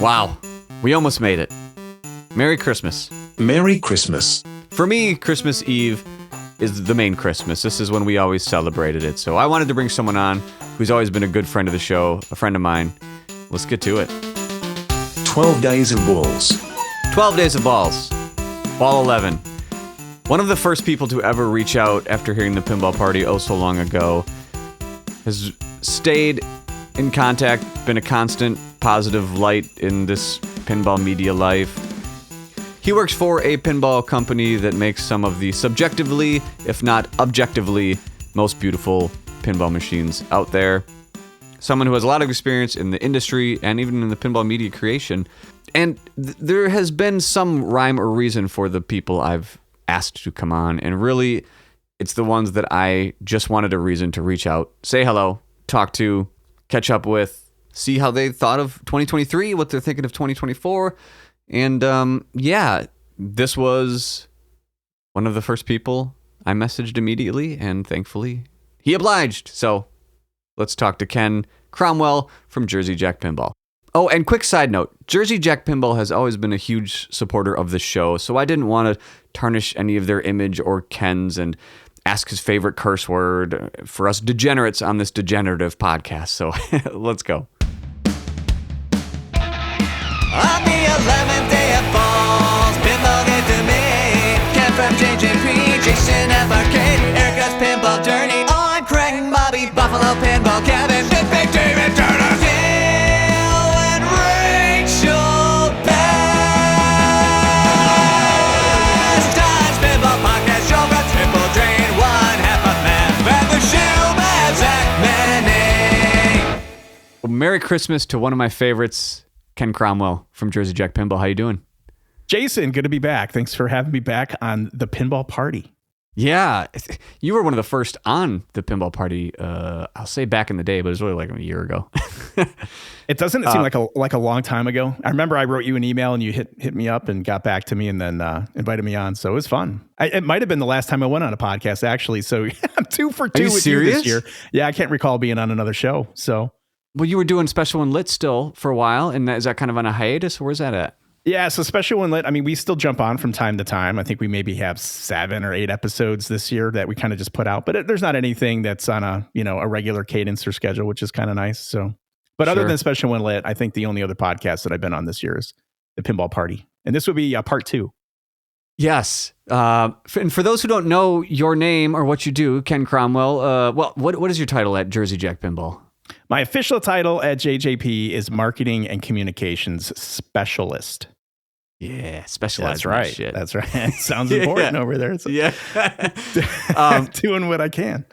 Wow, we almost made it. Merry Christmas. Merry Christmas. For me, Christmas Eve is the main Christmas. This is when we always celebrated it. So I wanted to bring someone on who's always been a good friend of the show, a friend of mine. Let's get to it. 12 Days of Balls. 12 Days of Balls. Ball 11. One of the first people to ever reach out after hearing the Pinball Party oh so long ago has stayed in contact, been a constant positive light in this pinball media life. He works for a pinball company that makes some of the subjectively, if not objectively, most beautiful pinball machines out there. Someone who has a lot of experience in the industry and even in the pinball media creation. And there has been some rhyme or reason for the people I've asked to come on. And really, it's the ones that I just wanted a reason to reach out, say hello, talk to, catch up with, see how they thought of 2023, what they're thinking of 2024. And yeah, this was one of the first people I messaged immediately, and thankfully he obliged. So let's talk to Ken Cromwell from Jersey Jack Pinball. Oh, and quick side note, Jersey Jack Pinball has always been a huge supporter of the show, so I didn't want to tarnish any of their image or Ken's and ask his favorite curse word for us degenerates on this degenerative podcast. So let's go. On the 11th day of balls, pinball gave to me. Ken from JJP, Jason F. Arcade, Erica's Pinball Journey. I'm Craig, Bobby, Buffalo Pinball, Kevin, Big David Turner, Phil, and Rachel Best. Times Pinball Podcast, show got triple drain, one half of man, and the shoe man, Zach Manning. Well, Merry Christmas to one of my favorites, Ken Cromwell from Jersey Jack Pinball. How you doing? Jason, good to be back. Thanks for having me back on the Pinball Party. Yeah, you were one of the first on the Pinball Party. I'll say back in the day, but it was really like a year ago. It doesn't seem like a long time ago. I remember I wrote you an email and you hit me up and got back to me and then invited me on. So it was fun. It might have been the last time I went on a podcast, actually. So I'm 2 for 2 with you this year. Yeah, I can't recall being on another show. So. Well, you were doing Special and Lit still for a while, and is that kind of on a hiatus? Where's that at? Yeah, so Special and Lit, I mean, we still jump on from time to time. I think we maybe have 7 or 8 episodes this year that we kind of just put out, but there's not anything that's on a regular cadence or schedule, which is kind of nice. So, but other than Special and Lit, I think the only other podcast that I've been on this year is the Pinball Party, and this would be part 2. Yes. And for those who don't know your name or what you do, Ken Cromwell, what is your title at Jersey Jack Pinball? My official title at JJP is Marketing and Communications Specialist. Yeah, specialized. That's right. Shit. That's right. Sounds important over there. So yeah. Doing what I can.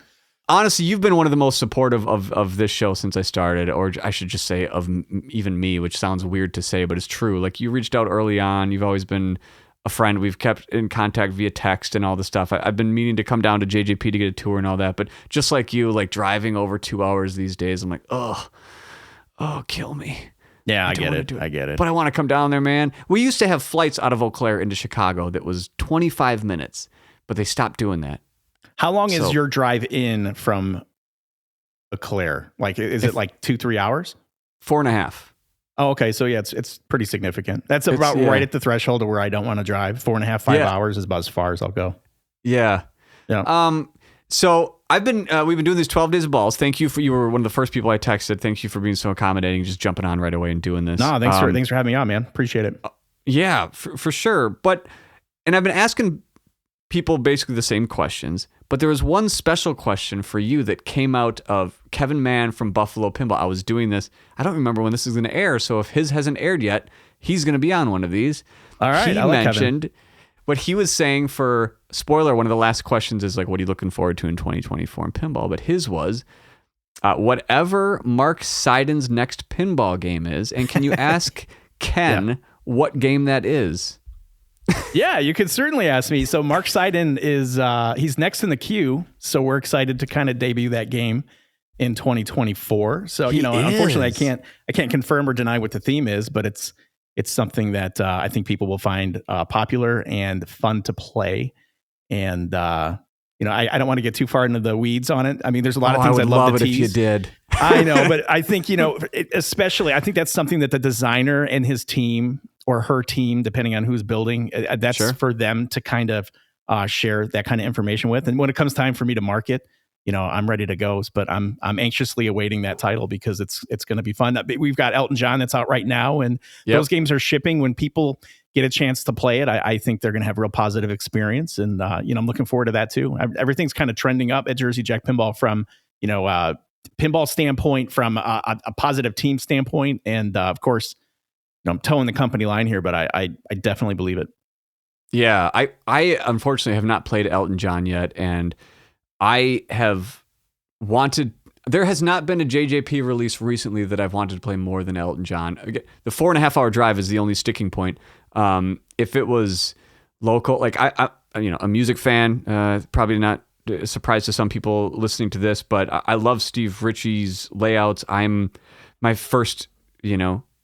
Honestly, you've been one of the most supportive of this show since I started, or I should just say of even me, which sounds weird to say, but it's true. Like, you reached out early on. You've always been a friend. We've kept in contact via text and all the stuff. I've been meaning to come down to JJP to get a tour and all that, but just like you, like driving over 2 hours these days, I'm like, oh, kill me. Yeah, I get it. But I want to come down there, man. We used to have flights out of Eau Claire into Chicago that was 25 minutes, but they stopped doing that. How long is your drive in from Eau Claire? Like, is it like 2-3 hours? 4.5. Oh, okay. So yeah, it's pretty significant. That's about right at the threshold of where I don't want to drive. 4.5, 5 hours is about as far as I'll go. Yeah. Yeah. So we've been doing these 12 days of balls. Thank you you were one of the first people I texted. Thank you for being so accommodating, just jumping on right away and doing this. No, thanks for having me on, man. Appreciate it. Yeah, for sure. And I've been asking people basically the same questions, but there was one special question for you that came out of Kevin Mann from Buffalo Pinball. I was doing this. I don't remember when this is going to air, so if his hasn't aired yet, he's going to be on one of these. All right. He mentioned what he was saying for, spoiler, one of the last questions is like, what are you looking forward to in 2024 in pinball? But his was, whatever Mark Seiden's next pinball game is, and can you ask Ken what game that is? Yeah, you could certainly ask me. So Mark Seiden is he's next in the queue, so we're excited to kind of debut that game in 2024. So unfortunately, I can't confirm or deny what the theme is, but it's something that I think people will find popular and fun to play. And I don't want to get too far into the weeds on it. I mean, there's a lot of things I'd love to tease. If you did. I know, but I think, especially, I think that's something that the designer and his team or her team, depending on who's building, that's Sure. for them to kind of share that kind of information with. And when it comes time for me to market, I'm ready to go, but I'm anxiously awaiting that title because it's going to be fun. We've got Elton John that's out right now, and those games are shipping. When people get a chance to play it, I think they're going to have a real positive experience, and I'm looking forward to that too. Everything's kind of trending up at Jersey Jack Pinball from pinball standpoint, from a positive team standpoint, and of course, I'm towing the company line here, but I definitely believe it. Yeah, I unfortunately have not played Elton John yet, and I have wanted. There has not been a JJP release recently that I've wanted to play more than Elton John. Again, the 4.5 hour drive is the only sticking point. If it was local, like I a music fan, probably not a surprise to some people listening to this, but I love Steve Ritchie's layouts. My first,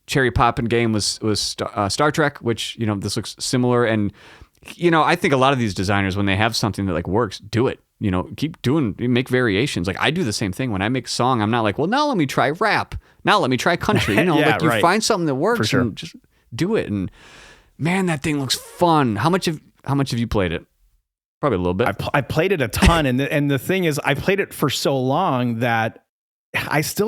cherry poppin' game was Star Trek, which, this looks similar. And, I think a lot of these designers, when they have something that like works, do it. Keep doing, make variations. Like I do the same thing when I make a song. I'm not like, well, now let me try rap. Now let me try country. Yeah, you find something that works sure. and just do it. And man, that thing looks fun. How much have you played it? Probably a little bit. I played it a ton, and the thing is, I played it for so long that it's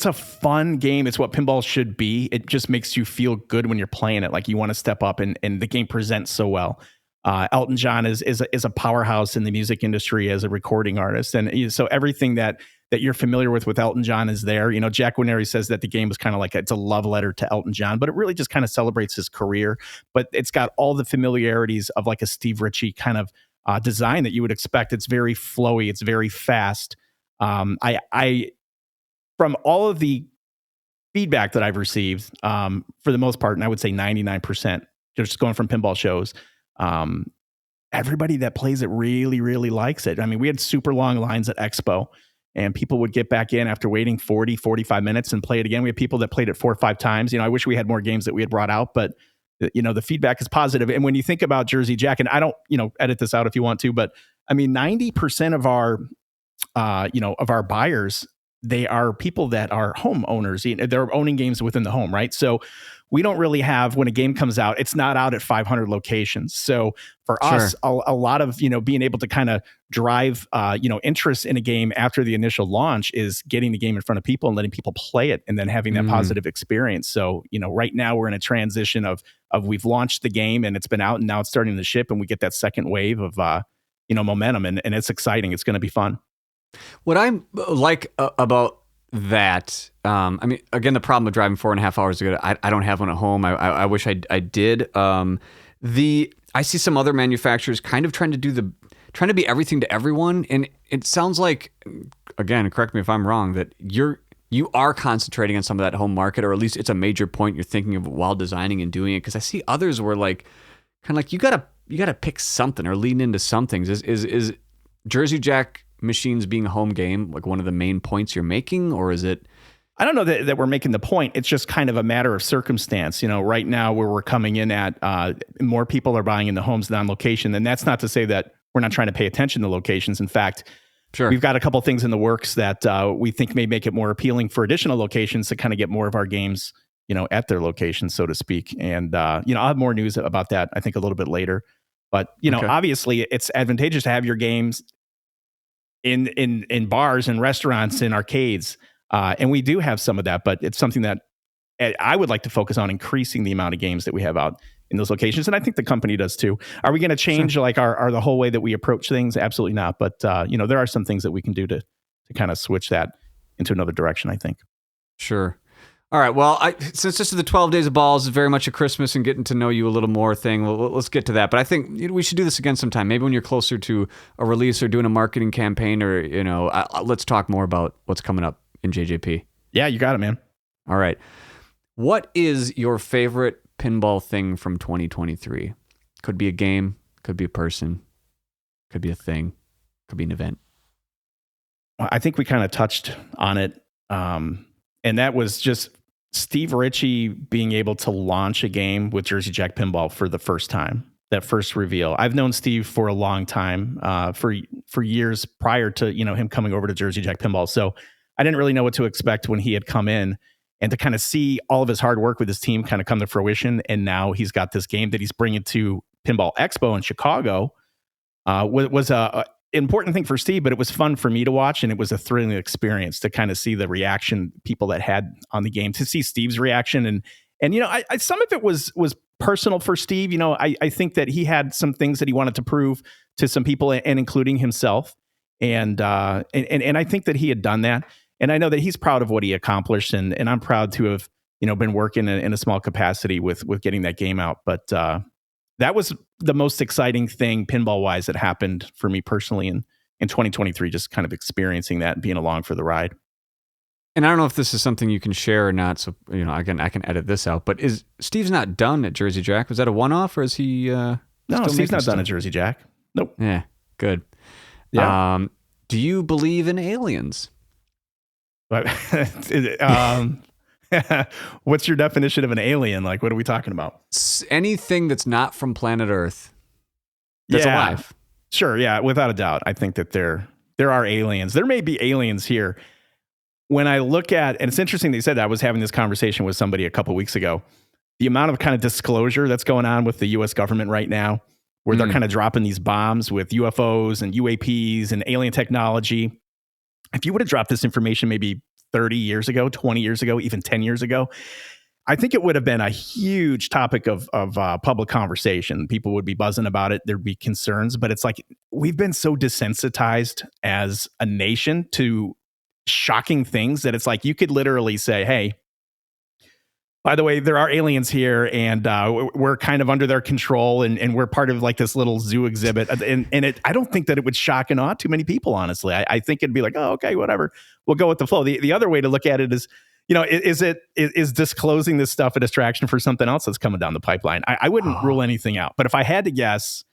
a fun game. It's what pinball should be. It just makes you feel good when you're playing it. Like you want to step up, and the game presents so well. Elton John is a powerhouse in the music industry as a recording artist, and so everything that you're familiar with Elton John is there. Jack Winery says that the game is kind of like it's a love letter to Elton John, but it really just kind of celebrates his career. But it's got all the familiarities of like a Steve Ritchie kind of design that you would expect. It's very flowy. It's very fast. I from all of the feedback that I've received, for the most part, and I would say 99%, just going from pinball shows, everybody that plays it really, really likes it. I mean, we had super long lines at Expo, and people would get back in after waiting 40, 45 minutes and play it again. We had people that played it 4 or 5 times. I wish we had more games that we had brought out, but the feedback is positive. And when you think about Jersey Jack, and I don't, edit this out if you want to, but I mean, 90% of our buyers, they are people that are homeowners. They're owning games within the home, right? So we don't really have, when a game comes out, it's not out at 500 locations. So for us, a lot of, being able to kind of drive, interest in a game after the initial launch is getting the game in front of people and letting people play it and then having that positive experience. So, right now we're in a transition of we've launched the game and it's been out and now it's starting to ship, and we get that second wave of, momentum, and it's exciting. It's going to be fun. What I like about that, I mean, again, the problem with driving 4.5 hours to go, I don't have one at home. I wish I did. I see some other manufacturers kind of trying to be everything to everyone, and it sounds like, again, correct me if I'm wrong, that you are concentrating on some of that home market, or at least it's a major point you're thinking of while designing and doing it. Because I see others where like kind of like you gotta pick something or lean into some things. Is Jersey Jack machines being a home game like one of the main points you're making, or is it? I don't know that we're making the point. It's just kind of a matter of circumstance. Right now where we're coming in at, more people are buying in the homes than on location. And that's not to say that we're not trying to pay attention to locations. In fact, we've got a couple things in the works that we think may make it more appealing for additional locations to kind of get more of our games, at their locations, so to speak. And, I'll have more news about that, I think, a little bit later. But, obviously it's advantageous to have your games in bars and restaurants and arcades. And we do have some of that, but it's something that I would like to focus on, increasing the amount of games that we have out in those locations. And I think the company does too. Are we going to change like our the whole way that we approach things? Absolutely not. But, there are some things that we can do to kind of switch that into another direction, I think. Sure. All right. Well, since this is the 12 Days of Balls, is very much a Christmas and getting to know you a little more thing. Well, let's get to that. But I think we should do this again sometime. Maybe when you're closer to a release or doing a marketing campaign, or let's talk more about what's coming up in JJP. Yeah, you got it, man. All right. What is your favorite pinball thing from 2023? Could be a game, could be a person, could be a thing, could be an event. I think we kind of touched on it, and that was just Steve Ritchie being able to launch a game with Jersey Jack Pinball for the first time. That first reveal. I've known Steve for a long time, for years prior to him coming over to Jersey Jack Pinball. So I didn't really know what to expect when he had come in, and to kind of see all of his hard work with his team kind of come to fruition. And now he's got this game that he's bringing to Pinball Expo in Chicago. Was a important thing for Steve, but it was fun for me to watch, and it was a thrilling experience to kind of see the reaction people that had on the game, to see Steve's reaction. And I some of it was personal for Steve. I think that he had some things that he wanted to prove to some people, and including himself. And I think that he had done that. And I know that he's proud of what he accomplished, and I'm proud to have, been working in a small capacity with getting that game out. But that was the most exciting thing pinball wise that happened for me personally in 2023, just kind of experiencing that and being along for the ride. And I don't know if this is something you can share or not. So, again, I can edit this out, but Steve's not done at Jersey Jack? Was that a one-off, or is he, no, Steve's not done at Jersey Jack. Nope. Yeah. Good. Yeah. Do you believe in aliens? What's your definition of an alien? Like, what are we talking about? Anything that's not from planet Earth that's alive. Sure. Yeah. Without a doubt. I think that there are aliens. There may be aliens here. When I look at, and it's interesting that you said that. I was having this conversation with somebody a couple of weeks ago. The amount of kind of disclosure that's going on with the U.S. government right now, where they're kind of dropping these bombs with UFOs and UAPs and alien technology. If you would have dropped this information maybe 30 years ago, 20 years ago, even 10 years ago, I think it would have been a huge topic of public conversation. People would be buzzing about it. There'd be concerns, but it's like we've been so desensitized as a nation to shocking things that it's like you could literally say, hey, by the way, there are aliens here, and we're kind of under their control, and we're part of like this little zoo exhibit. And I don't think that it would shock and awe too many people, honestly. I think it'd be like, oh, okay, whatever. We'll go with the flow. The other way to look at it is, is disclosing this stuff a distraction for something else that's coming down the pipeline? I wouldn't rule anything out. But if I had to guess,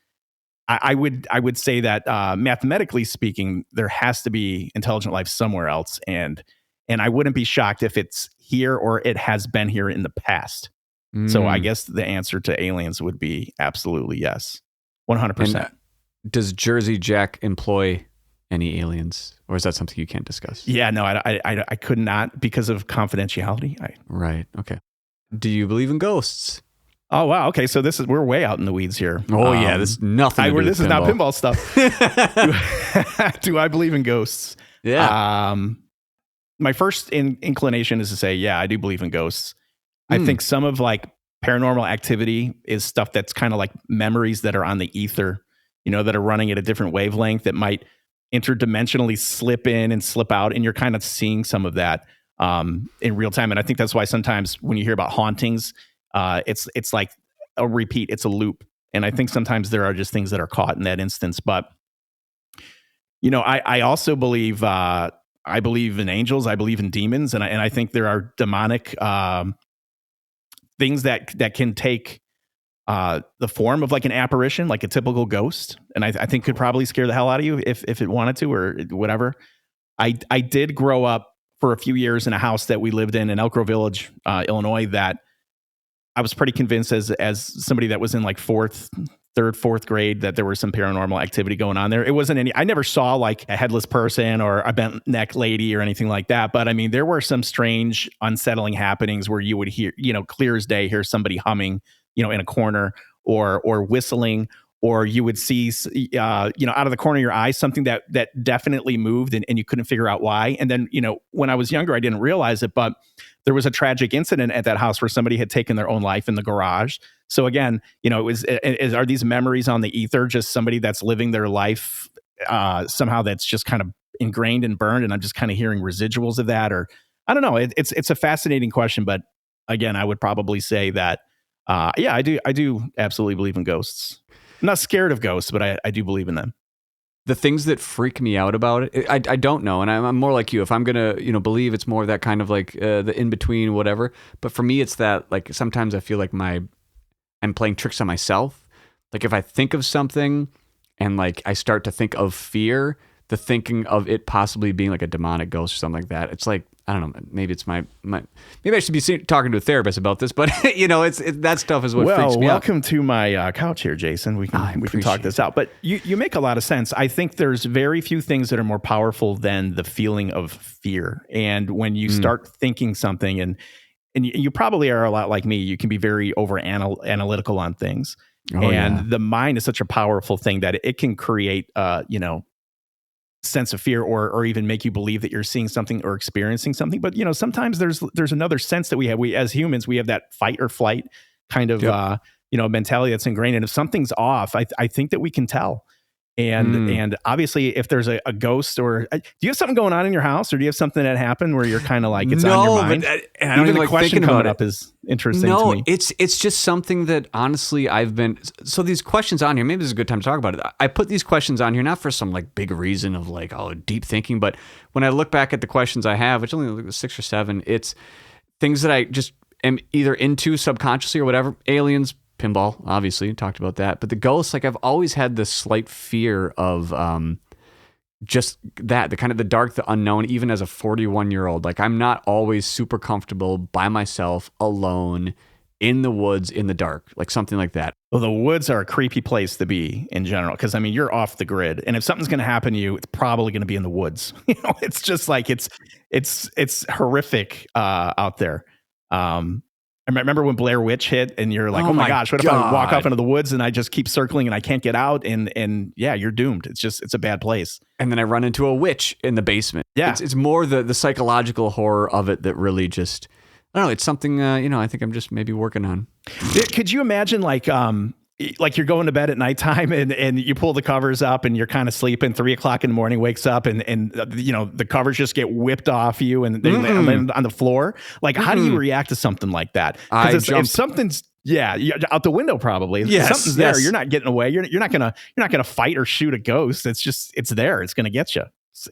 I would say that mathematically speaking, there has to be intelligent life somewhere else. And I wouldn't be shocked if it's here or it has been here in the past. So I guess the answer to aliens would be absolutely yes. 100%. And does Jersey Jack employ any aliens, or is that something you can't discuss? Yeah, no, I could not because of confidentiality. Right. Okay. Do you believe in ghosts? Oh, wow. Okay. So we're way out in the weeds here. Oh yeah. This is nothing to do with this is pinball. not pinball stuff. Do I believe in ghosts? Yeah. My first inclination is to say, yeah, I do believe in ghosts. I think some of like paranormal activity is stuff that's kind of like memories that are on the ether, that are running at a different wavelength that might interdimensionally slip in and slip out. And you're kind of seeing some of that in real time. And I think that's why sometimes when you hear about hauntings, it's like a repeat, it's a loop. And I think sometimes there are just things that are caught in that instance. But, I also believe, I believe in angels. I believe in demons, and I think there are demonic things that can take the form of like an apparition, like a typical ghost, and I think could probably scare the hell out of you if it wanted to or whatever. I did grow up for a few years in a house that we lived in Elk Grove Village, Illinois, that I was pretty convinced as somebody that was in like fourth grade that there was some paranormal activity going on there. It wasn't I never saw like a headless person or a bent neck lady or anything like that. But I mean, there were some strange, unsettling happenings where you would hear, clear as day, hear somebody humming, in a corner or whistling, or you would see, out of the corner of your eye, something that definitely moved and you couldn't figure out why. And then, when I was younger, I didn't realize it, but there was a tragic incident at that house where somebody had taken their own life in the garage. So again, are these memories on the ether just somebody that's living their life somehow that's just kind of ingrained and burned, and I'm just kind of hearing residuals of that? Or I don't know. It's a fascinating question, but again, I would probably say that I do absolutely believe in ghosts. I'm not scared of ghosts, but I do believe in them. The things that freak me out about it, I don't know. And I'm more like you. If I'm going to, believe, it's more of that kind of like the in-between, whatever. But for me, it's that like sometimes I feel like I'm playing tricks on myself. Like if I think of something and like I start to think of fear, the thinking of it possibly being like a demonic ghost or something like that. It's like, I don't know, maybe it's maybe I should be talking to a therapist about this, but that stuff is what freaks me out. Welcome to my couch here, Jason. We can talk this out. But you make a lot of sense. I think there's very few things that are more powerful than the feeling of fear. And when you start thinking something, and you probably are a lot like me, you can be very analytical on things. The mind is such a powerful thing that it can create, sense of fear or even make you believe that you're seeing something or experiencing something. But, sometimes there's another sense that we have. We, as humans, we have that fight or flight kind of, mentality that's ingrained. And if something's off, I think that we can tell. And obviously, if there's a ghost or do you have something going on in your house, or do you have something that happened where you're kind of like it's on your mind? But I don't even the question coming up is interesting to me. It's just something that honestly I've been. So these questions on here, maybe this is a good time to talk about it. I put these questions on here not for some like big reason of like deep thinking, but when I look back at the questions I have, which only like 6 or 7, it's things that I just am either into subconsciously or whatever. Aliens. Pinball, obviously, talked about that. But the ghosts, like I've always had this slight fear of just that, the kind of the dark, the unknown, even as a 41-year-old. Like I'm not always super comfortable by myself, alone, in the woods, in the dark, like something like that. Well, the woods are a creepy place to be in general, because I mean, you're off the grid. And if something's going to happen to you, it's probably going to be in the woods. It's just like, it's horrific out there. I remember when Blair Witch hit and you're like, oh my gosh, what if I walk off into the woods and I just keep circling and I can't get out? And yeah, you're doomed. It's a bad place. And then I run into a witch in the basement. Yeah. It's more the psychological horror of it that really just, I don't know. It's something, I think I'm just maybe working on. Could you imagine like you're going to bed at nighttime and you pull the covers up and you're kind of sleeping, 3 o'clock in the morning, wakes up and the covers just get whipped off you and they land on the floor. Like, how do you react to something like that? Because if something's out the window, probably. If something's there, you're not getting away. You're not gonna fight or shoot a ghost. It's there. It's gonna get you. It's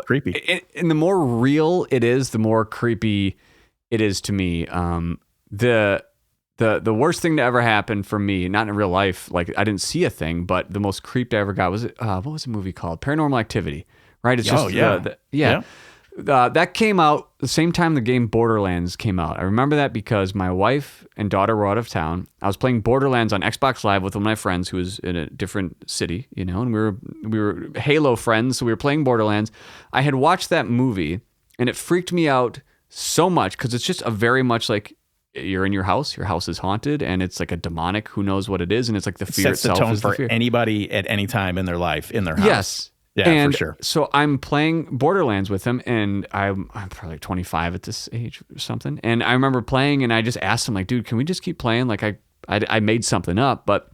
creepy. And the more real it is, the more creepy it is to me. The worst thing to ever happen for me, not in real life, like I didn't see a thing, but the most creeped I ever got was, what was the movie called? Paranormal Activity, right? It's just, that came out the same time the game Borderlands came out. I remember that because my wife and daughter were out of town. I was playing Borderlands on Xbox Live with one of my friends who was in a different city, and we were Halo friends, so we were playing Borderlands. I had watched that movie and it freaked me out so much because it's just a very much like, you're in your house is haunted, and it's like a demonic, who knows what it is, and it's like the fear itself. Sets the tone is for fear. Anybody at any time in their life, in their house. Yes. Yeah, and for sure. So I'm playing Borderlands with him, and I'm probably like 25 at this age or something, and I remember playing, and I just asked him, like, dude, can we just keep playing? Like, I made something up, but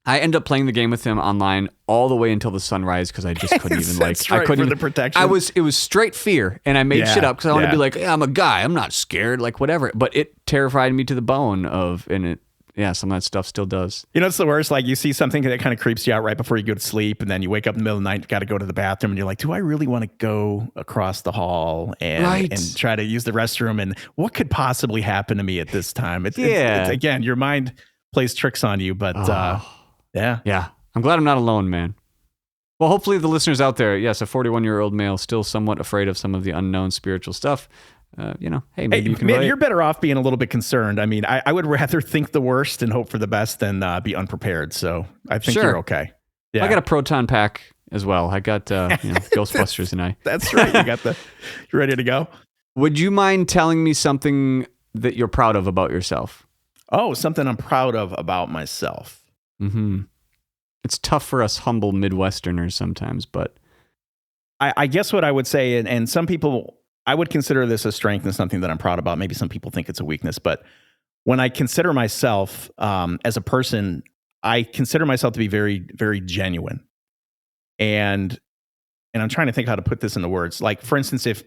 I ended up playing the game with him online all the way until the sunrise because I just couldn't even I couldn't for the protection. It was straight fear, and I made shit up because I wanted to be like, I'm a guy, I'm not scared, like whatever. But it terrified me to the bone some of that stuff still does. It's the worst. Like you see something that kind of creeps you out right before you go to sleep, and then you wake up in the middle of the night, got to go to the bathroom, and you're like, do I really want to go across the hall and try to use the restroom? And what could possibly happen to me at this time? It's again, your mind plays tricks on you, but Yeah. I'm glad I'm not alone, man. Well, hopefully the listeners out there, yes, a 41-year-old male still somewhat afraid of some of the unknown spiritual stuff. Hey, maybe you can relate. You're better off being a little bit concerned. I mean, I would rather think the worst and hope for the best than be unprepared. So I think you're okay. Yeah. I got a proton pack as well. I got Ghostbusters and I. That's right. You're ready to go? Would you mind telling me something that you're proud of about yourself? Oh, something I'm proud of about myself. Mm-hmm. It's tough for us humble Midwesterners sometimes, but I guess what I would say, and some people, I would consider this a strength and something that I'm proud about. Maybe some people think it's a weakness, but when I consider myself as a person, I consider myself to be very, very genuine. And I'm trying to think how to put this into words. Like, for instance, if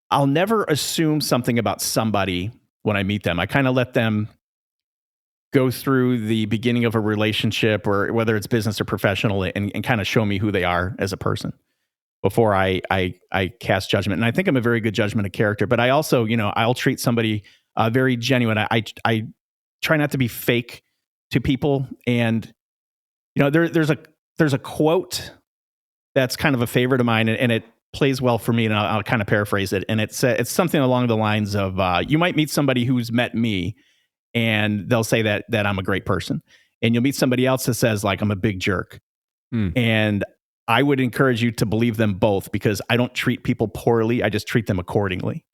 I'll never assume something about somebody when I meet them, I kind of let them go through the beginning of a relationship, or whether it's business or professional, and kind of show me who they are as a person before I cast judgment. And I think I'm a very good judgment of character, but I also, I'll treat somebody very genuine. I try not to be fake to people. And, there's a quote that's kind of a favorite of mine, and it plays well for me, and I'll kind of paraphrase it. And it's something along the lines of, you might meet somebody who's met me, and they'll say that I'm a great person. And you'll meet somebody else that says, like, I'm a big jerk. And I would encourage you to believe them both, because I don't treat people poorly. I just treat them accordingly.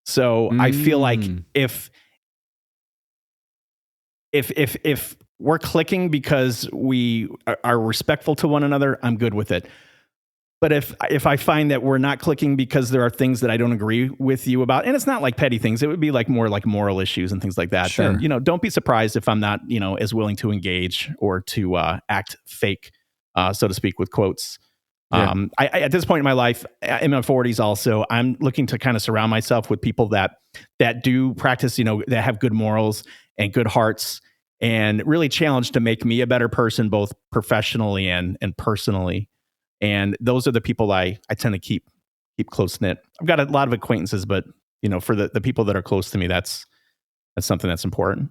So I feel like if we're clicking because we are respectful to one another, I'm good with it. But if I find that we're not clicking because there are things that I don't agree with you about, and it's not like petty things, it would be like more like moral issues and things like that. Sure. Then, don't be surprised if I'm not, as willing to engage or to act fake, so to speak, with quotes. Yeah. I at this point in my life, in my 40s also, I'm looking to kind of surround myself with people that do practice, that have good morals and good hearts, and really challenge to make me a better person, both professionally and personally. And those are the people I tend to keep close knit. I've got a lot of acquaintances, but for the people that are close to me, that's something that's important.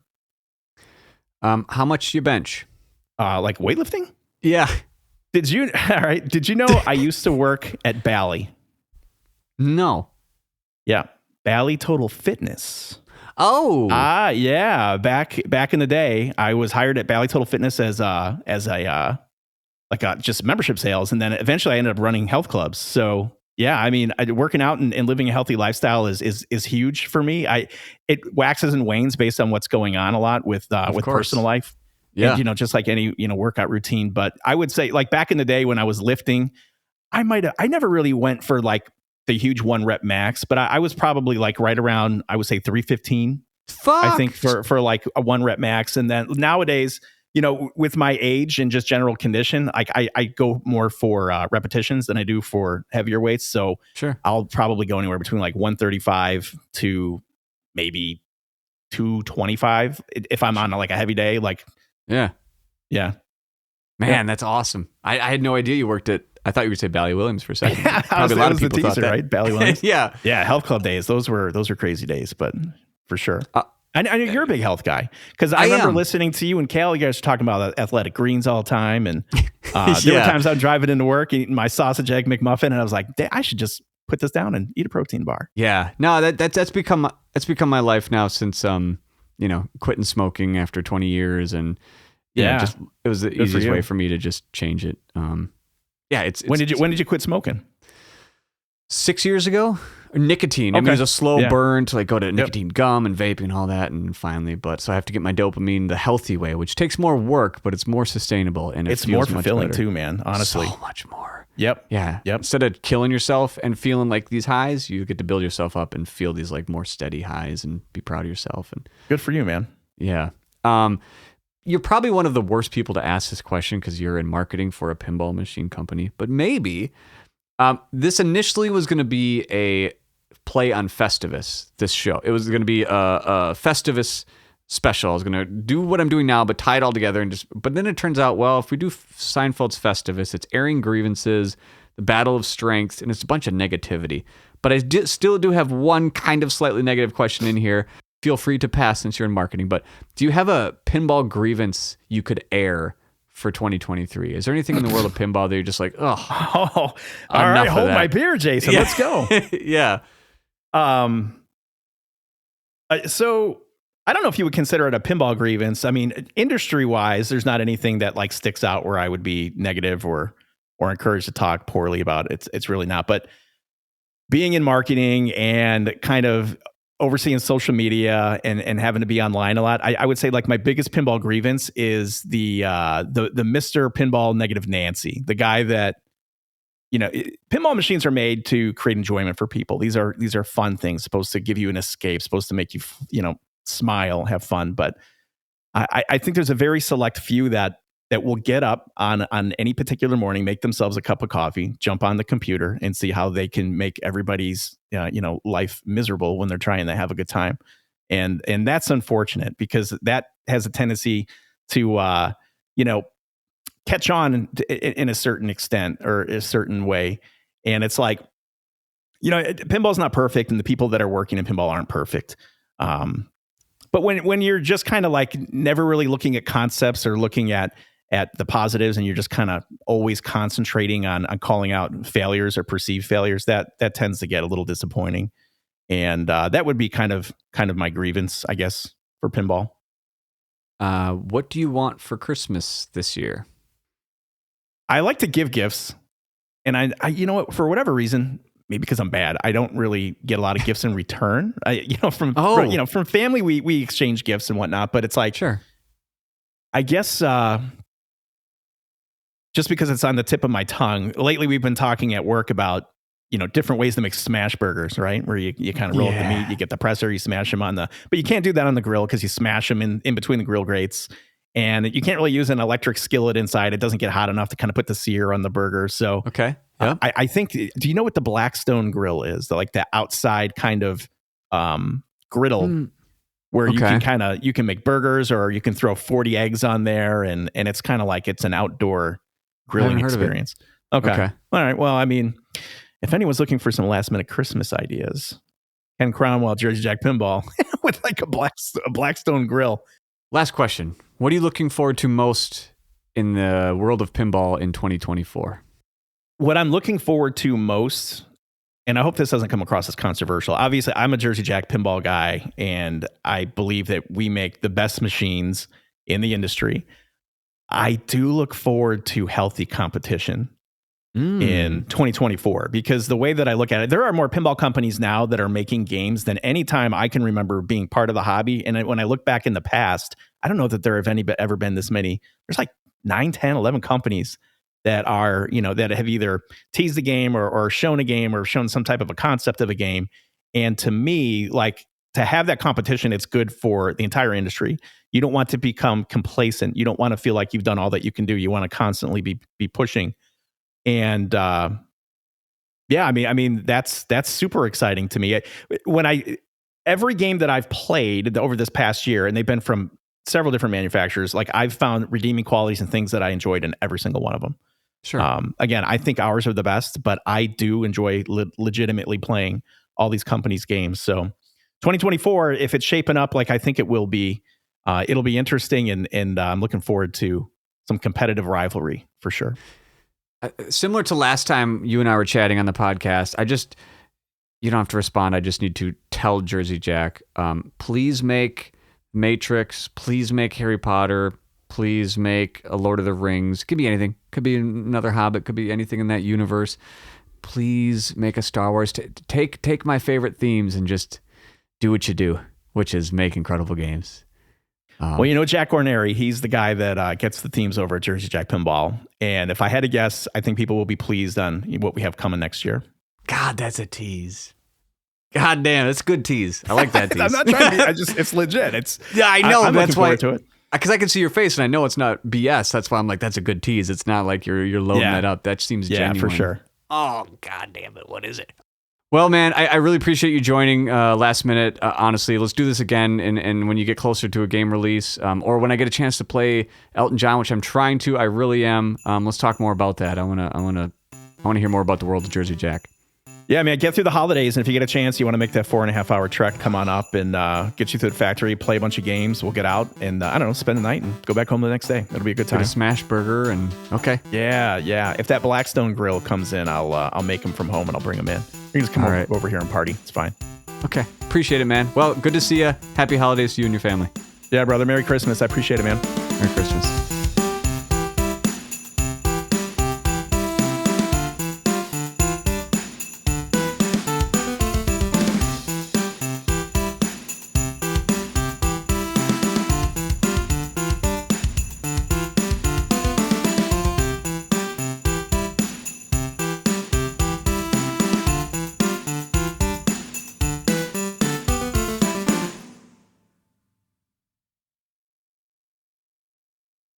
How much do you bench? Like weightlifting? Yeah. Did you know I used to work at Bally? No. Yeah. Bally Total Fitness. Oh. Yeah. Back in the day, I was hired at Bally Total Fitness as just membership sales. And then eventually I ended up running health clubs. So yeah, I mean, working out and living a healthy lifestyle is huge for me. It waxes and wanes based on what's going on a lot with personal life. Yeah. And, just like any, workout routine. But I would say, like, back in the day when I was lifting, I never really went for like the huge 1 rep max, but I was probably like right around, I would say 315. Fuck. I think for like a 1 rep max. And then nowadays, with my age and just general condition, like I go more for repetitions than I do for heavier weights. So sure, I'll probably go anywhere between like 135 to maybe 225 if I'm on like a heavy day. Like, yeah. Man, that's awesome. I had no idea you worked at. I thought you would say Bally Williams for a second. Yeah, Probably a lot of people thought that. Right? Bally Williams. Yeah. Health club days. Those were crazy days, but for sure. I know you're a big health guy, because I remember listening to you and Cal. You guys were talking about athletic greens all the time, and there were times I'm driving into work eating my sausage egg McMuffin, and I was like, I should just put this down and eat a protein bar. Yeah, no, that's become my life now since quitting smoking after 20 years, and just it was the easiest way for me to just change it. It's when did you quit smoking? 6 years ago. Nicotine. Okay. I mean, it was a slow burn to like go to nicotine gum and vaping and all that, and finally, so I have to get my dopamine the healthy way, which takes more work, but it's more sustainable and it's more fulfilling too, man. Honestly, so much more. Yep. Yeah. Yep. Instead of killing yourself and feeling like these highs, you get to build yourself up and feel these like more steady highs and be proud of yourself. And good for you, man. Yeah. You're probably one of the worst people to ask this question because you're in marketing for a pinball machine company, but maybe. This initially was going to be a play on Festivus, this show. It was going to be a Festivus special. I was going to do what I'm doing now, but tie it all together. But then it turns out, well, if we do Seinfeld's Festivus, it's airing grievances, the battle of strengths, and it's a bunch of negativity. But I still do have one kind of slightly negative question in here. Feel free to pass since you're in marketing, but do you have a pinball grievance you could air for 2023? Is there anything in the world of pinball that you're just like, all right, hold my beer, Jason. Let's go. Yeah. So I don't know if you would consider it a pinball grievance. I mean, industry wise, there's not anything that like sticks out where I would be negative or encouraged to talk poorly about. It's really not. But being in marketing and kind of overseeing social media and having to be online a lot, I would say like my biggest pinball grievance is the Mr. Pinball Negative Nancy, the guy that, pinball machines are made to create enjoyment for people. These are fun things, supposed to give you an escape, supposed to make you, smile, have fun. But I think there's a very select few that will get up on any particular morning, make themselves a cup of coffee, jump on the computer and see how they can make everybody's, life miserable when they're trying to have a good time. And that's unfortunate because that has a tendency to, catch on in a certain extent or a certain way. And it's like, pinball's not perfect and the people that are working in pinball aren't perfect. But when you're just kind of like never really looking at concepts or looking at at the positives and you're just kind of always concentrating on calling out failures or perceived failures, that tends to get a little disappointing. And that would be kind of my grievance, I guess, for pinball. What do you want for Christmas this year? I like to give gifts, and I you know what, for whatever reason, maybe because I'm bad, I don't really get a lot of gifts in return. From family, we exchange gifts and whatnot, but it's like, sure, I guess just because it's on the tip of my tongue. Lately, we've been talking at work about different ways to make smash burgers, right? Where you kind of roll up the meat, you get the presser, you smash them but you can't do that on the grill because you smash them in between the grill grates. And you can't really use an electric skillet inside. It doesn't get hot enough to kind of put the sear on the burger. So okay, yeah. I think, do you know what the Blackstone grill is? The outside kind of griddle where you can make burgers, or you can throw 40 eggs on there, and it's kind of like it's an outdoor grilling experience. Okay. All right. Well, I mean, if anyone's looking for some last minute Christmas ideas, Ken Cromwell, Jersey Jack Pinball with like a Blackstone grill. Last question. What are you looking forward to most in the world of pinball in 2024? What I'm looking forward to most, and I hope this doesn't come across as controversial. Obviously, I'm a Jersey Jack Pinball guy, and I believe that we make the best machines in the industry. I do look forward to healthy competition in 2024, because the way that I look at it, there are more pinball companies now that are making games than any time I can remember being part of the hobby. And when I look back in the past, I don't know that there have ever been this many. There's like 9, 10, 11 companies that are, that have either teased a game or shown a game or shown some type of a concept of a game. And to me, like, to have that competition, it's good for the entire industry. You don't want to become complacent. You don't want to feel like you've done all that you can do. You want to constantly be pushing. And I mean that's super exciting to me. Every game that I've played over this past year, and they've been from several different manufacturers, like, I've found redeeming qualities and things that I enjoyed in every single one of them. Sure. Again, I think ours are the best, but I do enjoy legitimately playing all these companies' games. So 2024, if it's shaping up like I think it will be, it'll be interesting, and I'm looking forward to some competitive rivalry for sure. Similar to last time you and I were chatting on the podcast, you don't have to respond. I just need to tell Jersey Jack, please make Matrix, please make Harry Potter, please make a Lord of the Rings. Could be anything. Could be another Hobbit. Could be anything in that universe. Please make a Star Wars. Take my favorite themes and just do what you do, which is make incredible games. Well, Jack Orneri, he's the guy that gets the themes over at Jersey Jack Pinball. And if I had to guess, I think people will be pleased on what we have coming next year. God, that's a tease. God damn, that's a good tease. I like that tease. I'm not trying to be, it's legit. I know. I'm that's why. To it. Because I can see your face and I know it's not BS. That's why I'm like, that's a good tease. It's not like you're loading that up. That seems genuine. Yeah, for sure. Oh, God damn it. What is it? Well, man, I really appreciate you joining last minute. Honestly, let's do this again. And when you get closer to a game release, or when I get a chance to play Elton John, which I'm trying to, I really am. Let's talk more about that. I want to hear more about the world of Jersey Jack. Yeah, I mean, get through the holidays, and if you get a chance, you want to make that 4.5-hour trek, come on up and get you through the factory, play a bunch of games. We'll get out and, I don't know, spend the night and go back home the next day. It'll be a good time. Get a smash burger and, okay. Yeah. If that Blackstone grill comes in, I'll make them from home and I'll bring them in. You can just come over here and party. It's fine. Okay. Appreciate it, man. Well, good to see you. Happy holidays to you and your family. Yeah, brother. Merry Christmas. I appreciate it, man. Merry Christmas.